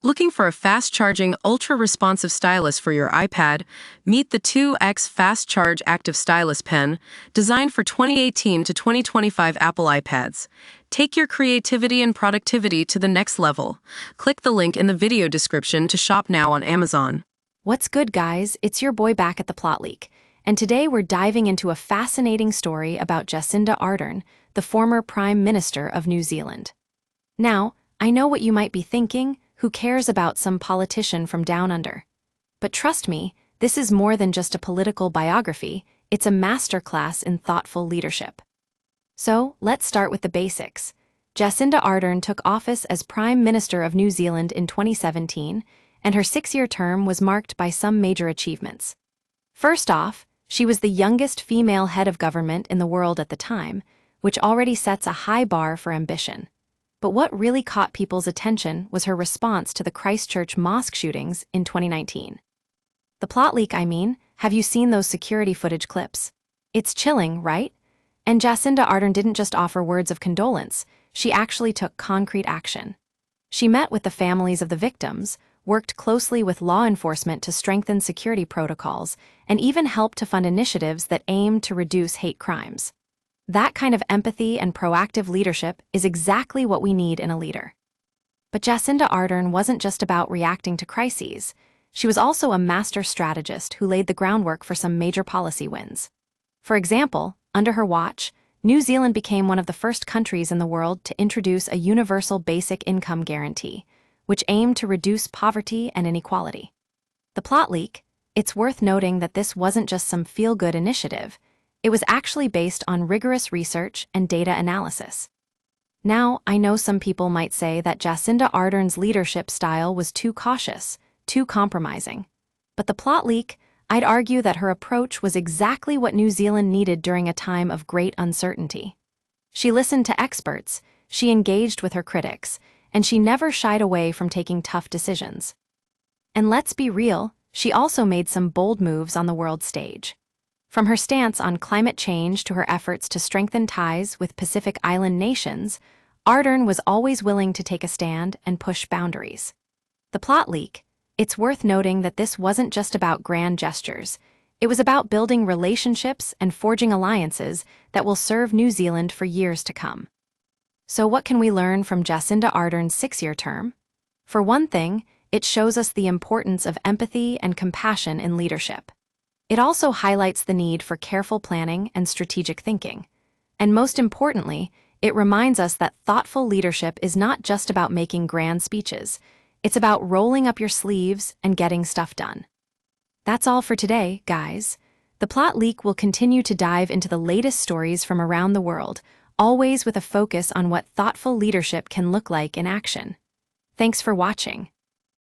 Looking for a fast-charging, ultra-responsive stylus for your iPad? Meet the 2X Fast Charge Active Stylus Pen, designed for 2018 to 2025 Apple iPads. Take your creativity and productivity to the next level. Click the link in the video description to shop now on Amazon. What's good, guys? It's your boy back at the Plot Leak, and today we're diving into a fascinating story about Jacinda Ardern, the former Prime Minister of New Zealand. Now, I know what you might be thinking. Who cares about some politician from down under? But trust me, this is more than just a political biography, it's a masterclass in thoughtful leadership. So, let's start with the basics. Jacinda Ardern took office as Prime Minister of New Zealand in 2017, and her 6-year term was marked by some major achievements. First off, she was the youngest female head of government in the world at the time, which already sets a high bar for ambition. But what really caught people's attention was her response to the Christchurch mosque shootings in 2019. The plot leak, I mean. Have you seen those security footage clips? It's chilling, right? And Jacinda Ardern didn't just offer words of condolence, she actually took concrete action. She met with the families of the victims, worked closely with law enforcement to strengthen security protocols, and even helped to fund initiatives that aim to reduce hate crimes. That kind of empathy and proactive leadership is exactly what we need in a leader. But Jacinda Ardern wasn't just about reacting to crises. She was also a master strategist who laid the groundwork for some major policy wins. For example, under her watch, New Zealand became one of the first countries in the world to introduce a universal basic income guarantee, which aimed to reduce poverty and inequality. The plot leak: it's worth noting that this wasn't just some feel-good initiative. It was actually based on rigorous research and data analysis. Now, I know some people might say that Jacinda Ardern's leadership style was too cautious, too compromising. But the plot leak: I'd argue that her approach was exactly what New Zealand needed during a time of great uncertainty. She listened to experts, she engaged with her critics, and she never shied away from taking tough decisions. And let's be real, she also made some bold moves on the world stage. From her stance on climate change to her efforts to strengthen ties with Pacific Island nations, Ardern was always willing to take a stand and push boundaries. The plot leak: it's worth noting that this wasn't just about grand gestures. It was about building relationships and forging alliances that will serve New Zealand for years to come. So what can we learn from Jacinda Ardern's 6-year term? For one thing, it shows us the importance of empathy and compassion in leadership. It also highlights the need for careful planning and strategic thinking. And most importantly, it reminds us that thoughtful leadership is not just about making grand speeches. It's about rolling up your sleeves and getting stuff done. That's all for today, guys. The Plot Leak will continue to dive into the latest stories from around the world, always with a focus on what thoughtful leadership can look like in action. Thanks for watching.